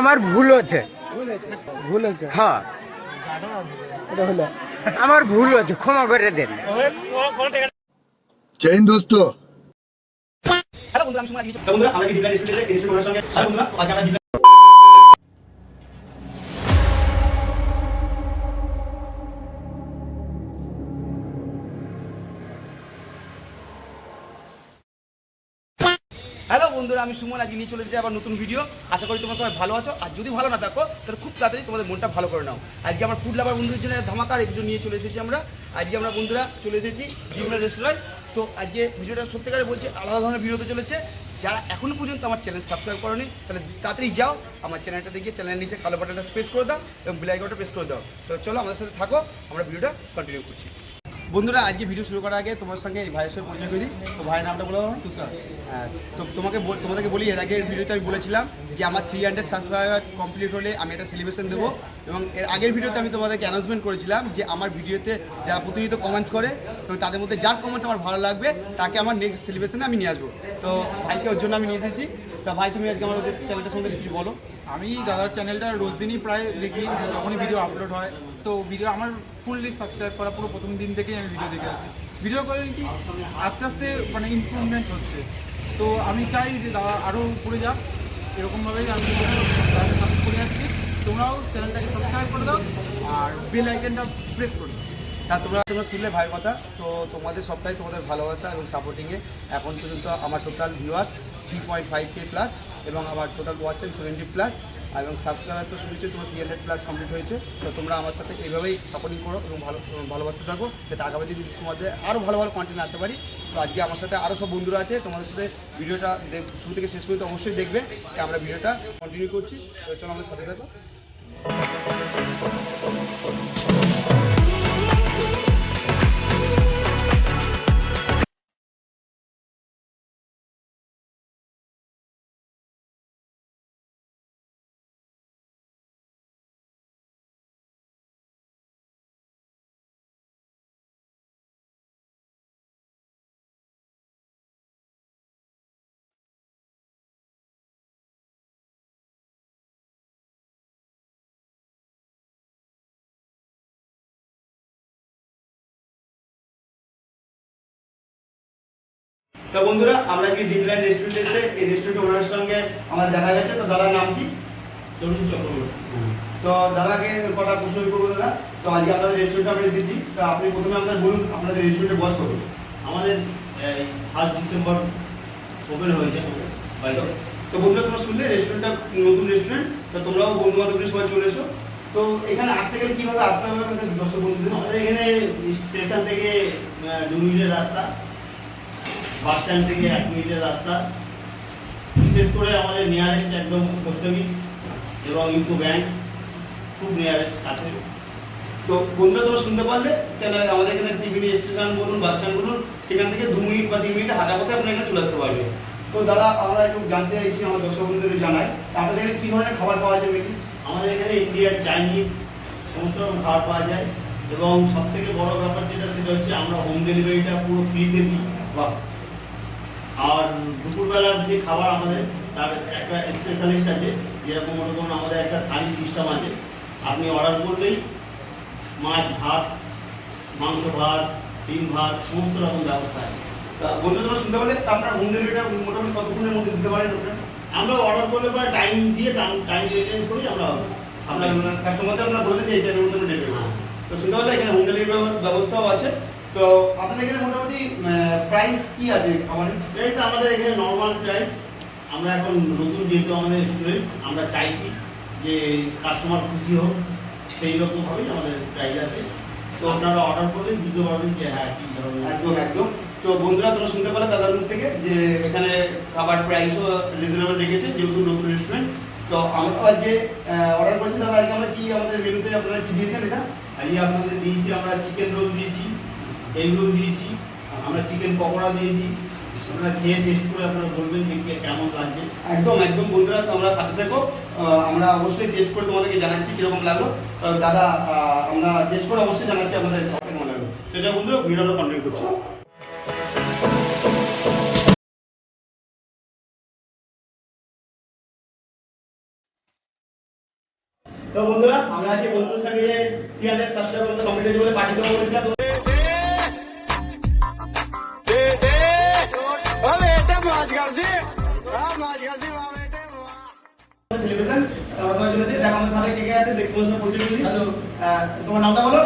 আমার ভুল হচ্ছে। ভুল হয়েছে? হ্যাঁ, এটা হলো আমার ভুল হচ্ছে, ক্ষমা করে দেন। জয় হিন্দ দোস্ত। হ্যালো বন্ধুরা, আমি সুমন। বন্ধুরা, আমরা কি ডিপ্লাই স্টুডিওতে এই স্টুডিওর সঙ্গে বন্ধুরা আজকে আমরা হ্যালো বন্ধুরা, আমি সুমন। আজকে নিয়ে চলে এসেছি আবার নতুন ভিডিও। আশা করি তোমরা সবাই ভালো আছো, আর যদি ভালো না থাকো তাহলে খুব তাড়াতাড়ি তোমাদের মনটা ভালো করে নাও। আজকে আমার ফুড লাভার বন্ধুদের জন্য ধামাকার এপিসোড নিয়ে চলে এসেছি আমরা। আজকে আমরা বন্ধুরা চলে এসেছি ডিমলা রেস্টুরেন্ট। তো আজকে ভিডিওটা সত্যিকারে বলছি আলাদা ধরনের ভিডিও হতে চলেছে। যারা এখনো পর্যন্ত আমার চ্যানেল সাবস্ক্রাইব করোনি তাহলে তাড়াতাড়ি যাও আমার চ্যানেলটা দেখে চ্যানেলের নিচে কালো বাটনটা প্রেস করে দাও এবং বেল আইকনটা প্রেস করে দাও। তো চলো আমাদের সাথে থাকো, আমরা ভিডিওটা কন্টিনিউ করছি। বন্ধুরা, আজকে ভিডিও শুরু করার আগে তোমার সঙ্গে এই ভাইয়ের সঙ্গে পরিচয় করে দিই। তো ভাইয়ের নামটা বলো। তুষার। হ্যাঁ, তো তোমাদেরকে বলি, এর আগের ভিডিওতে আমি বলেছিলাম যে আমার 300 সাবস্ক্রাইবার কমপ্লিট হলে আমি একটা সেলিব্রেশন দেবো। এবং এর আগের ভিডিওতে আমি তোমাদেরকে অ্যানাউন্সমেন্ট করেছিলাম যে আমার ভিডিওতে যারা প্রতিনিয়ত কমেন্টস করে এবং তাদের মধ্যে যার কমেন্টস আমার ভালো লাগবে তাকে আমার নেক্সট সেলিব্রেশনে আমি নিয়ে আসবো। তো ভাইকে ওর জন্য আমি নিয়ে এসেছি। তা ভাই, তুমি আজকে আমাদের চ্যানেলটার সঙ্গে কিছু বলো। আমি দাদার চ্যানেলটা রোজ দিনই প্রায় দেখি, যখনই ভিডিও আপলোড হয়। তো ভিডিও আমার ফুললি সাবস্ক্রাইব করা, পুরো প্রথম দিন থেকেই আমি ভিডিও দেখে আসি। ভিডিও কোয়ালিটি আস্তে আস্তে মানে ইমপ্রুভমেন্ট হচ্ছে। তো আমি চাই যে দাদা আরও উপরে যাক, এরকমভাবেই আমি দাদাকে সাপোর্ট করে যাচ্ছি। তোমরাও চ্যানেলটাকে সাবস্ক্রাইব করে দাও আর বেল আইকনটা প্রেস করে দাও। তা তোমরা শুনলে ভাইয়ের কথা। তো তোমাদের সবটাই তোমাদের ভালোবাসা এবং সাপোর্টিংয়ে এখন পর্যন্ত আমার টোটাল ভিউয়ার্স 3.5K প্লাস এবং আমার টোটাল ওয়াচ টাইম 70+, এবং সাবস্ক্রাইবার তো শুনেছি তোমার 300+ কমপ্লিট হয়েছে। তো তোমরা আমার সাথে এইভাবেই সাপোর্টিং করো এবং ভালোবাসতে থাকো, যাতে আগামী দিন তোমাদের আরও ভালো ভালো কন্টেন্ট আনতে পারি। তো আজকে আমার সাথে আরও সব বন্ধুরা আছে, তোমাদের সাথে ভিডিওটা শুরু থেকে শেষ পর্যন্ত অবশ্যই দেখবে। আমরা ভিডিওটা কন্টিনিউ করছি। তো চলো আমাদের সাথে থাকো। তো বন্ধুরা, আমরা কি ডিমল্যান্ড রেস্টুরেন্টে এসে এই রেস্টুরেন্টের ওনার সঙ্গে আমাদের দেখা গেছে। তো দাদার নাম কি? তরুণ চক্রবর্তী। তো দাদাকে কটা প্রশ্ন করবো দাদা। তো আজকে আপনাদের রেস্টুরেন্টে আমরা এসেছি। তো আপনি প্রথমে আমাদের বলুন আপনাদের রেস্টুরেন্টের বয়স কত? আমাদের 1 ডিসেম্বর ওপেন হয়েছে 22। তো বন্ধুরা, তোমরা শুনলে রেস্টুরেন্টটা নতুন রেস্টুরেন্ট। তো তোমরাও বন্ধু বান্ধব সবাই চলে এসো। তো এখানে আসতে গেলে কীভাবে আসতে হবে আমাদের দর্শক বন্ধুদের? আমাদের এখানে স্টেশন থেকে 2 মিনিটের রাস্তা, বাস স্ট্যান্ড থেকে 1 মিনিটের রাস্তা। বিশেষ করে আমাদের নিয়ারেস্ট একদম পোস্ট অফিস এবং ইউকো ব্যাংক খুব নিয়ারেস্ট কাছে। তো বন্ধুরা, তোমরা শুনতে পারলে, তাহলে আমাদের এখানে টিভি স্টেশন বলুন, বাস স্ট্যান্ড বলুন, সেখান থেকে 2 মিনিট বা 3 মিনিট হাঁটা পথে আপনারা এখানে চলে আসতে পারবেন। তো দাদা, আমরা একটু জানতে চাইছি, আমার দর্শক বন্ধুদের জানাই, আপনাদের এখানে কী ধরনের খাবার পাওয়া যাবে কি? আমাদের এখানে ইন্ডিয়ান, চাইনিজ সমস্ত রকম খাবার পাওয়া যায়। এবং সবথেকে বড় ব্যাপার যেটা, সেটা হচ্ছে আমরা হোম ডেলিভারিটা পুরো ফ্রিতে দিই। বাহ। আর দুপুরবেলার যে খাবার আমাদের, তার একটা স্পেশালিস্ট আছে। যেরকম মনে করুন আমাদের একটা থালি সিস্টেম আছে, আপনি অর্ডার করলেই মাছ ভাত, মাংস ভাত, ডিম ভাত সমস্ত রকম ব্যবস্থা আছে। তা বন্ধুরা, তোমরা শুনতে পারলে, তা আপনার হোম ডেলিভারিটা মোটামুটি কতক্ষণের মধ্যে দিতে পারেন আপনারা? আমরা অর্ডার করলে পরে টাইম দিয়ে টাইম মেনটেন্স করি আমরা সাপ্লাই। কাস্টমারদের আপনারা বলে দিন যে এইটার মধ্যে ডেলিভারি। তো শুনতে পারলে এখানে হোম ডেলিভারি ব্যবস্থাও আছে। তো আপনাদের এখানে মোটামুটি প্রাইস কি আছে খাবারের? প্রাইস আমাদের এখানে নর্মাল প্রাইস। আমরা এখন নতুন যেহেতু আমাদের রেস্টুরেন্ট, আমরা চাইছি যে কাস্টমার খুশি হোক, সেই রকমভাবেই আমাদের প্রাইস আছে। তো আপনারা অর্ডার করলে বুঝতে পারবেন যে হ্যাঁ কী ধরনের। একদম একদম। তো বন্ধুরা, তোমরা শুনতে পারলে দাদার মুখ থেকে যে এখানে খাবার প্রাইসও রিজনেবল রেখেছে, যেহেতু নতুন রেস্টুরেন্ট। তো আমরা আজকে অর্ডার করছি দাদা। আজকে আমরা কি আমাদের মেনুতে আপনারা কি দিয়েছেন? এটা আজকে আপনাদের দিয়েছি আমরা চিকেন রোল দিয়েছি, এগ রোল দিয়েছি, আমরা চিকেন পকোড়া দিয়েছি। আপনারা খেয়ে টেস্ট করে আপনারা বলবেন যে কেমন লাগছে। একদম একদম বন্ধুরা, তোমরা সাথে থেকো। আমরা অবশ্যই টেস্ট করে তোমাদেরকে জানাচ্ছি কীরকম লাগলো। দাদা, আমরা টেস্ট করে অবশ্যই জানাচ্ছি আমাদের কেমন লাগলো। তো এটা বন্ধুরা, ভিডিওটা কন্টিনিউ করছি। তো বন্ধুরা আমরা আজকে বন্ধুদের সঙ্গে 300 সাবস্ক্রাইবার কমপ্লিট করে পার্টি দেবো বলেছিলাম। সেলিব্রেশন আমরা সবাই চলেছি। দেখো আমাদের সাথে কে কে আছে দেখো, তোমার সঙ্গে পরিচয় দিই। হ্যালো, তোমার নামটা বলো।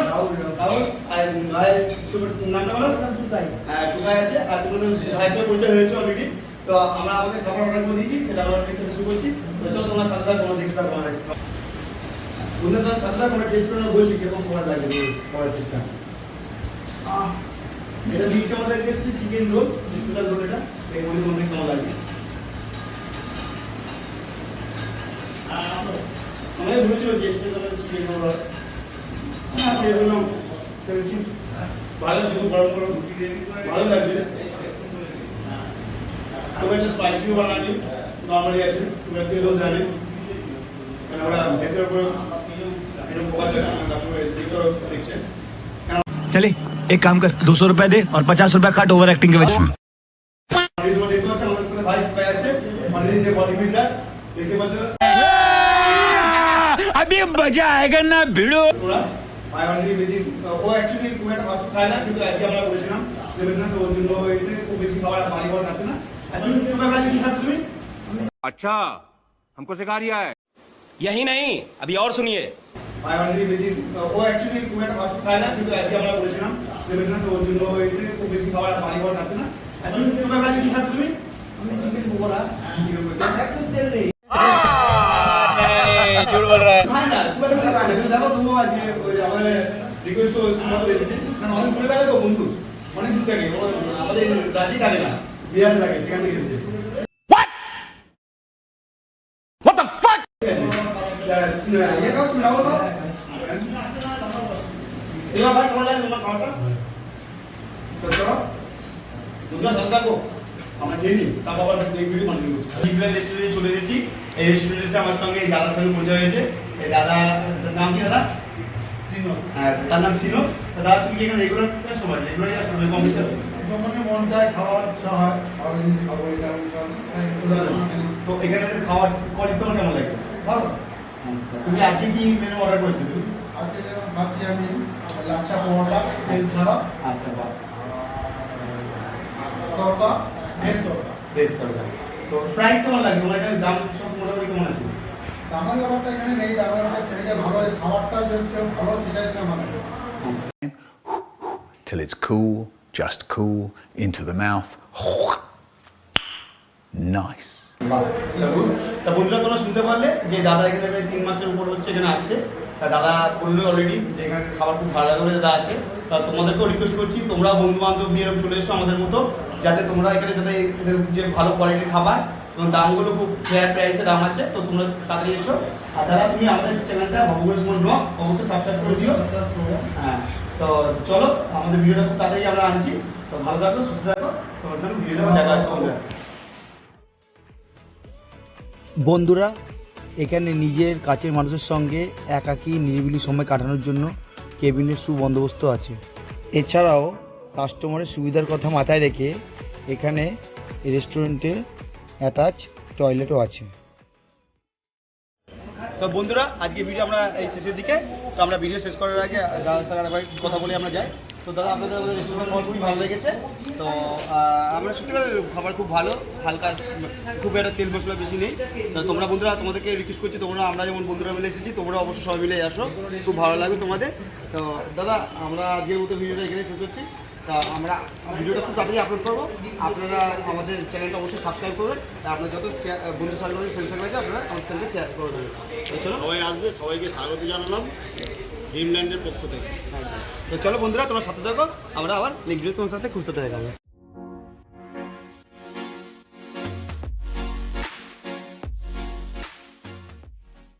রাহুল। আর ভাই তোমার নামটা বলো। টুকাই। টুকাই আছে। আর তোমাদের ভাইয়ের সঙ্গে পরিচয় হয়েছে অলরেডি। তো আমরা আমাদের খাবার অর্ডার করে দিয়েছি, সেটা আমরা খেতে শুরু করছি। তো চলো তোমরা সাথে থাকো, তোমরা দেখতে থাকো। বন্ধুদের সাথে থাকো, আমরা টেস্ট করে বলছি কিরকম খাবার লাগে খাবার টেস্টটা। এটা দিয়েছে আমাদেরকে হচ্ছে চিকেন রোল, স্পেশাল রোল। এটা এই মধ্যে কেমন লাগে আমি বলেছিল যে স্পেশাল চিকেন রোল। ভালো যদি গরম গরম ভালো লাগছে। তবে এটা স্পাইসিও বানানি, নর্মালি আছে, তোমরা তেলও জানি। কারণ ওরা ভেতরে করে এরকম পোকা যাচ্ছে না, কাস্টমার দেখছে। चले एक काम कर 200 रुपए दे और 50 रुपए काट ओवर एक्टिंग के वजह তোমরা দেখতে পাচ্ছ আমাদের সাথে ভাই ভাই আছে, অলরেডি সে বডি বিল্ডার দেখতে পাচ্ছ। अभी मजा आएगा ना भिड़ो। তোমরা ভাই অলরেডি বেশি ও অ্যাকচুয়ালি খুব একটা ফাস্ট খায় না, কিন্তু আজকে আমরা বলেছিলাম সেলিব্রেশন, তো ওর জন্য এসে খুব বেশি খাবার পানি খাওয়া খাচ্ছে না। এখন তোমার কাছে কি খাচ্ছ তুমি? अच्छा हमको सिखा रिया है। यही नहीं, अभी और सुनिए। ভাই অলরেডি বেশি ও অ্যাকচুয়ালি খুব একটা ফাস্ট খায় না, কিন্তু আজকে আমরা বলেছিলাম সেলিব্রেশন, তো ওর জন্য এসে খুব বেশি খাবার পানি খাওয়া খাচ্ছে না। এখন তোমার কাছে কি খাচ্ছ তুমি? আমি চিকেন পকোড়া একটু তেল দেই। झूठ बोल रहा है। খায় না, খুব একটা খায় না। তুমি দেখো তুমি আজকে ওই আমাদের রিকোয়েস্ট তো সুমত দিয়েছি, কারণ অনেক দূরে থাকে তো বন্ধু, অনেক দূর থাকে, ও আমাদের রাজি থাকে না, বিহারে থাকে, সেখান থেকে এসেছে। What the fuck? ये खाओ, तुम राहुल खाओ। এবার ভাই কেমন লাগে তোমার খাবারটা? তো চলো তোমরা সাথে থাকো, আমরা খেয়ে নিই, তারপর আবার এই ভিডিও কন্টিনিউ করছি। শিবলাল রেস্টুরেন্টে চলে গেছি। এই রেস্টুরেন্টে এসে আমার সঙ্গে এই দাদার সঙ্গে পরিচয় হয়েছে। এই দাদা নাম কি দাদা? শ্রীনো। হ্যাঁ, তার নাম শ্রীনো। তো দাদা তুমি কি এখানে রেগুলার সময় কম বেশি আসো? যখনই মন চায় খাওয়ার ইচ্ছা হয় আর জিনিস খাবো, এটা চলে আসুন। তো এখানে খাওয়ার কোয়ালিটি তোমার কেমন লাগে? ভালো। আচ্ছা, তুমি আজকে কি মেনু অর্ডার করেছিলে তুমি? আজকে যেমন খাচ্ছি আমি লাচ্ছা পরোটা তেল ছাড়া, আচ্ছা, বাহ, তরকা ভেজ তরকা। বেশ দরকার। তো প্রাইস কেমন লাগে তোমার এখানে? দাম সব মোটামুটি কেমন আছে? দামের ব্যাপারটা এখানে নেই, দামের ব্যাপারটা থেকে ভালো, খাবারটা যে হচ্ছে ভালো সেটাই হচ্ছে আমাদের। Till it's cool, just cool, into the mouth. Nice. তা বন্ধুরা তোমরা শুনতে পারলে যে দাদা এখানে প্রায় 3 মাসের উপর হচ্ছে এখানে আসছে। তা দাদা বললো অলরেডি যে এখানে খাবার খুব ভালো লাগে বলে দাদা আসে। তা তোমাদেরকেও রিকোয়েস্ট করছি, তোমরা বন্ধু বান্ধব নিয়ে এরকম চলে এসো আমাদের মতো, যাতে তোমরা এখানে যাতে এদের যে ভালো কোয়ালিটির খাবার এবং দামগুলো খুব ফেয়ার প্রাইসে দাম আছে। তো তোমরা তাড়াতাড়ি এসো। আর দাদা তুমি আমাদের চ্যানেলটা ভবগুরু সুমন ব্লগ অবশ্যই সাবস্ক্রাইব করে দিও। হ্যাঁ, তো চলো আমাদের ভিডিওটা খুব তাড়াতাড়ি আমরা আনছি। তো ভালো থাকো, সুস্থ থাকো, তোমার সঙ্গে ভিডিওটা দেখা হচ্ছে বন্ধুরা। বন্ধুরা, এখানে নিজের কাছের মানুষের সঙ্গে একাকী নিরিবিলি সময় কাটানোর জন্য কেবিনের সুবন্দোবস্ত আছে। এছাড়াও কাস্টমারের সুবিধার কথা মাথায় রেখে এখানে রেস্টুরেন্টে অ্যাটাচ টয়লেটও আছে। তো বন্ধুরা আজকে ভিডিও আমরা এই শেষের দিকে। তো আমরা ভিডিও শেষ করার আগে দাদার সঙ্গে আরেকবার কথা বলে আমরা যাই। তো দাদা আপনাদের আমাদের রেস্টুরেন্ট খাবার খুবই ভালো লেগেছে। তো আমরা সত্যিকার খাবার খুব ভালো, হালকা, খুব একটা তেল মশলা বেশি নেই। তো তোমরা বন্ধুরা তোমাদেরকে রিকোয়েস্ট করছি, তোমরা আমরা যেমন বন্ধুরা মিলে এসেছি, তোমরা অবশ্যই সবাই মিলে আসো, খুব ভালো লাগবে তোমাদের। তো দাদা আমরা আজকের মতো ভিডিওটা এখানে শেষ করছি। তা আমরা ভিডিওটা খুব তাড়াতাড়ি আপলোড করবো। আপনারা আমাদের চ্যানেলটা অবশ্যই সাবস্ক্রাইব করবেন। আপনার যত বন্ধু সার্কেল ফ্রেন্ড সার্কেল আছে আপনারা আমাদের চ্যানেলকে শেয়ার করে দেবেন। তো চলো সবাই আসবে, সবাইকে স্বাগত জানালাম ড্রিমল্যান্ডের পক্ষ থেকে। তো চলো বন্ধুরা তোমরা সাথে থাকো, আমরা আবার নেক্সট ভিডিও তোমার সাথে খুঁজতে দেখাবো।